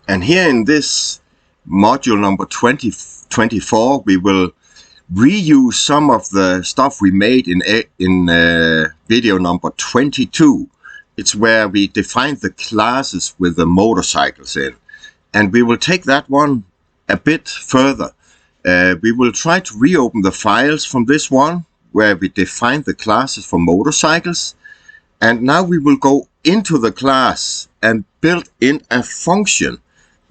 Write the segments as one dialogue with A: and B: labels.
A: And here in this module number 24, we will reuse some of the stuff we made in video number 22. It's where we defined the classes with the motorcycles in. And we will take that one a bit further. We will try to reopen the files from this one, where we defined the classes for motorcycles. And now we will go into the class and build in a function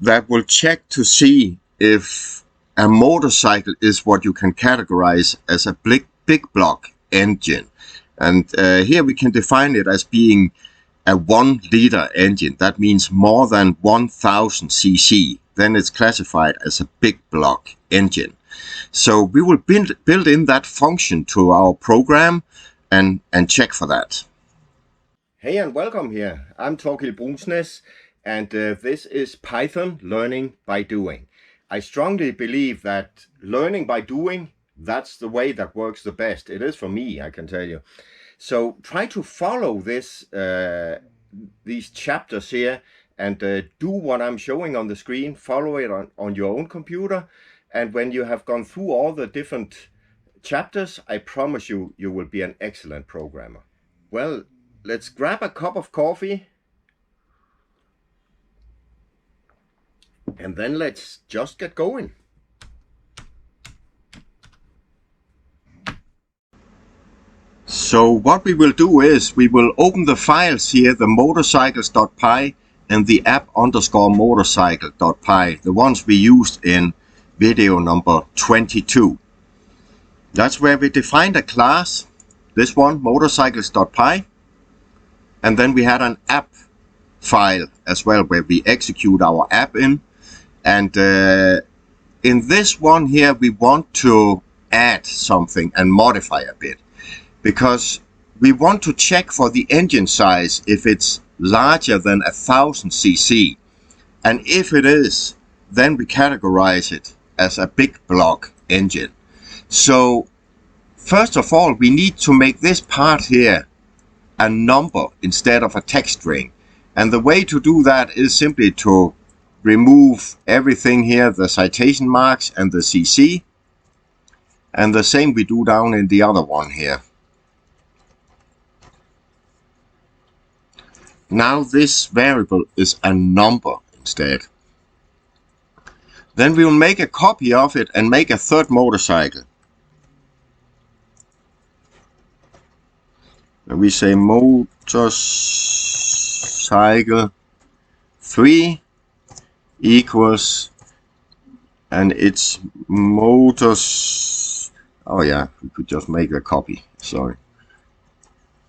A: that will check to see if a motorcycle is what you can categorize as a big block engine. And here we can define it as being a 1-liter engine. That means more than 1000 cc. Then it's classified as a big block engine. So we will build in that function to our program and check for that. Hey and welcome here. I'm Torkild Brunsnes, and this is Python Learning by Doing. I strongly believe that learning by doing, that's the way that works the best. It is for me, I can tell you. So try to follow this, these chapters here, and do what I'm showing on the screen. Follow it on your own computer. And when you have gone through all the different chapters, I promise you, you will be an excellent programmer. Well, let's grab a cup of coffee. And then let's just get going. So what we will do is we will open the files here, the motorcycles.py and the app_motorcycle.py, the ones we used in video number 22. That's where we defined a class, this one, motorcycles.py, and then we had an app file as well where we execute our app in. And in this one here, we want to add something and modify a bit, because we want to check for the engine size if it's larger than 1000 cc. And if it is, then we categorize it as a big block engine. So first of all, we need to make this part here a number instead of a text string. And the way to do that is simply to remove everything here, the citation marks and the CC. And the same we do down in the other one here. Now this variable is a number instead. Then we will make a copy of it and make a third motorcycle. And we say motorcycle 3 equals, and it's motors. Oh yeah, we could just make a copy. Sorry,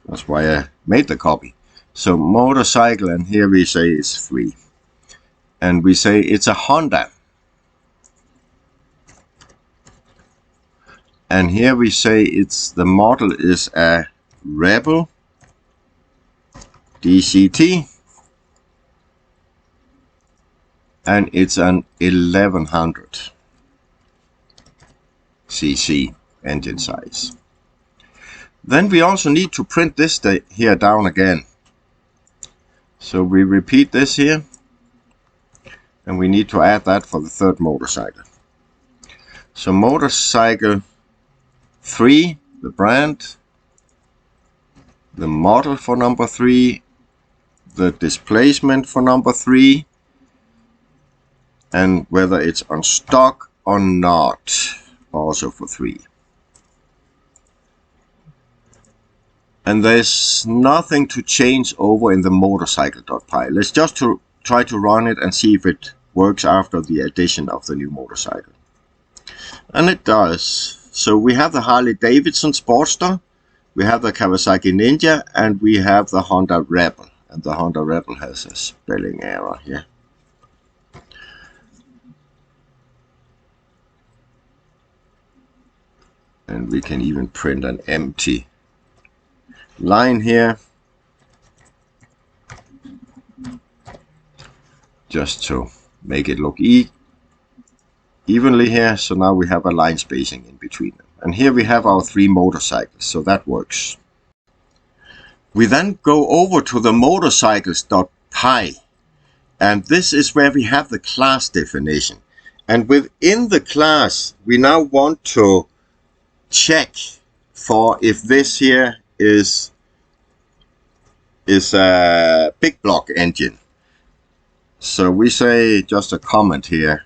A: that's why I made the copy. So motorcycle, and here we say it's 3, and we say it's a Honda, and here we say it's the model is a Rebel DCT, and it's an 1100 cc engine size. Then we also need to print this here down again. So we repeat this here, and we need to add that for the third motorcycle. So motorcycle 3, the brand, the model for number 3, the displacement for number 3, and whether it's on stock or not, also for 3. And there's nothing to change over in the motorcycle.py. Let's just try to run it and see if it works after the addition of the new motorcycle. And it does. So we have the Harley Davidson Sportster, we have the Kawasaki Ninja, and we have the Honda Rebel. And the Honda Rebel has a spelling error here. And we can even print an empty line here, just to make it look evenly here. So now we have a line spacing in between them. And here we have our 3 motorcycles, so that works. We then go over to the motorcycles.py And this is where we have the class definition. And within the class, we now want to check for if this here is a big block engine. So we say just a comment here.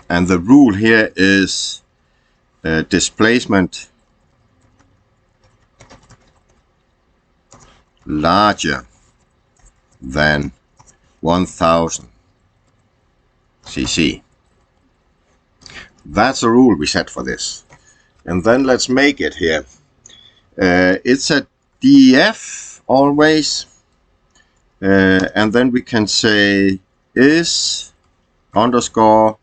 A: And the rule here is displacement larger than 1000 cc. That's a rule we set for this. And then let's make it here. It's a DEF always. And then we can say is underscore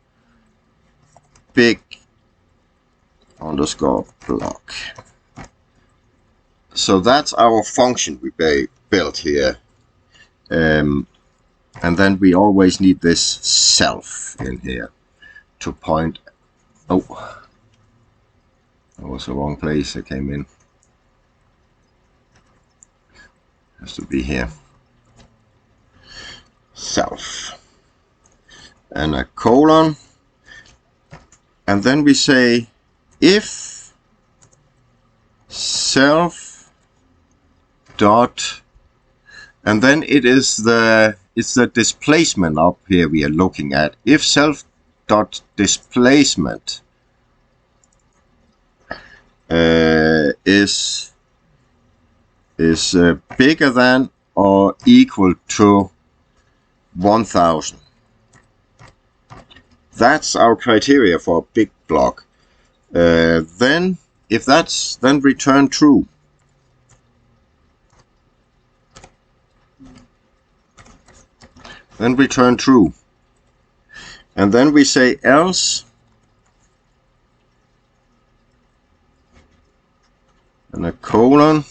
A: big underscore block. So that's our function we built here. And then we always need this self in here to point. Oh, that was the wrong place I came in. Has to be here. Self. And a colon. And then we say if self dot, and then it's the displacement up here we are looking at. If self dot displacement is bigger than or equal to 1000. That's our criteria for a big block. Then if that's, then return true. Then return true. And then we say else, and a colon,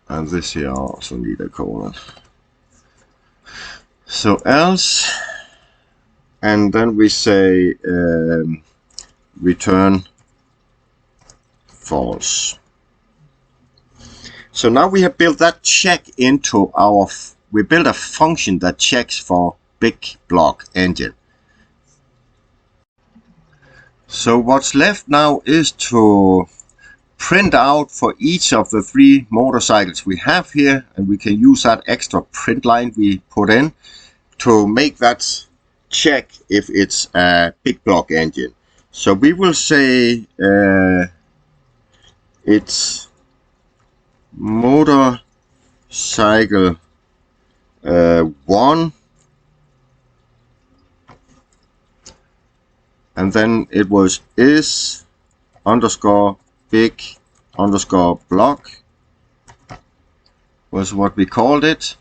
A: and this here also need a colon. So else, and then we say return false. So now we have built that check into our, we built a function that checks for big block engine. So what's left now is to print out for each of the 3 motorcycles we have here, and we can use that extra print line we put in to make that check if it's a big block engine. So we will say it's motorcycle 1, and then it was is underscore big underscore block was what we called it.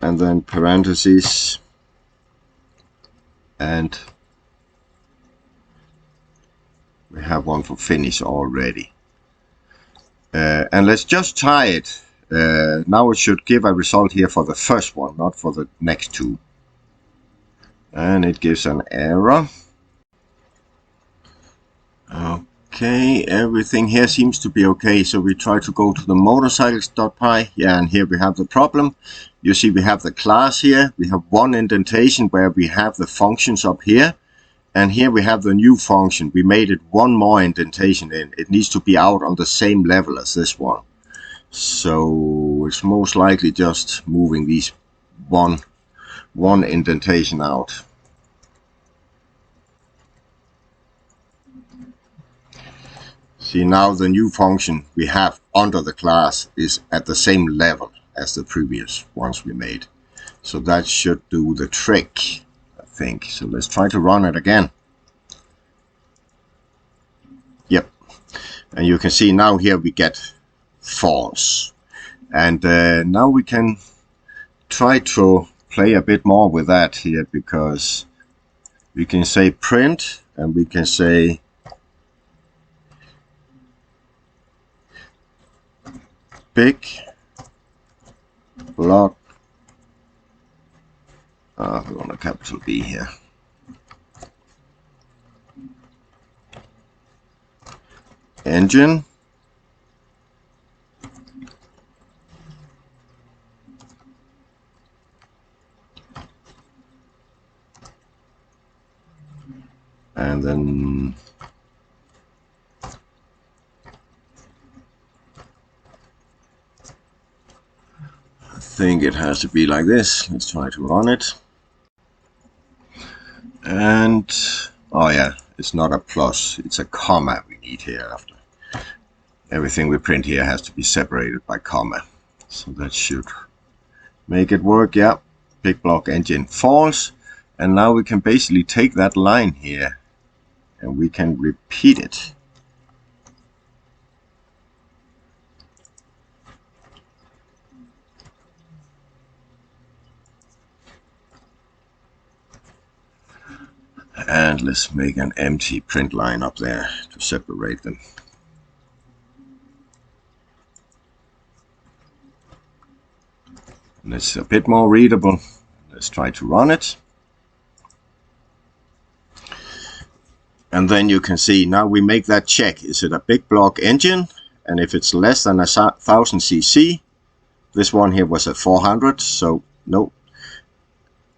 A: And then parentheses, and we have one for finish already. And let's just try it. Now it should give a result here for the first one, not for the next 2. And it gives an error. Okay, everything here seems to be okay. So we try to go to the motorcycles.py. Yeah, and here we have the problem. You see we have the class here. We have one indentation where we have the functions up here. And here we have the new function. We made it one more indentation in. It needs to be out on the same level as this one. So it's most likely just moving these one indentation out. See, now the new function we have under the class is at the same level as the previous ones we made. So that should do the trick, I think. So let's try to run it again. Yep. And you can see now here we get false. And now we can try to play a bit more with that here, because we can say print, and we can say big block, we want a capital B here, engine, and then I think it has to be like this. Let's try to run it. And oh yeah, it's not a plus, it's a comma we need here after. Everything we print here has to be separated by comma. So that should make it work. Yeah, big block engine false. And now we can basically take that line here and we can repeat it. And let's make an empty print line up there to separate them. And it's a bit more readable. Let's try to run it. And then you can see now we make that check. Is it a big block engine? And if it's less than 1000 cc, this one here was at 400, so no.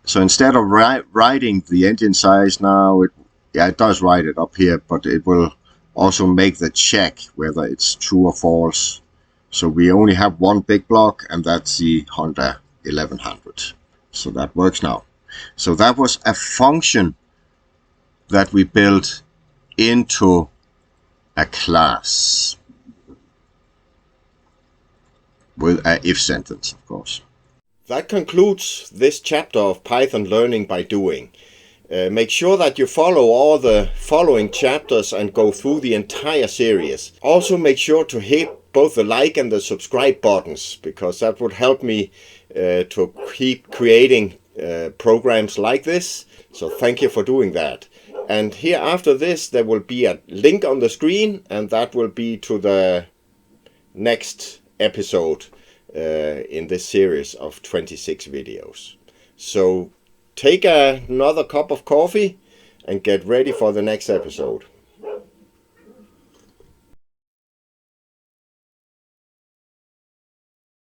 A: So instead of writing the engine size now, it does write it up here, but it will also make the check whether it's true or false. So we only have one big block, and that's the Honda 1100. So that works now. So that was a function that we built into a class with an if sentence, of course. That concludes this chapter of Python Learning by Doing. Make sure that you follow all the following chapters and go through the entire series. Also make sure to hit both the like and the subscribe buttons, because that would help me to keep creating programs like this. So thank you for doing that. And here after this there will be a link on the screen, and that will be to the next episode in this series of 26 videos. So take another cup of coffee and get ready for the next episode.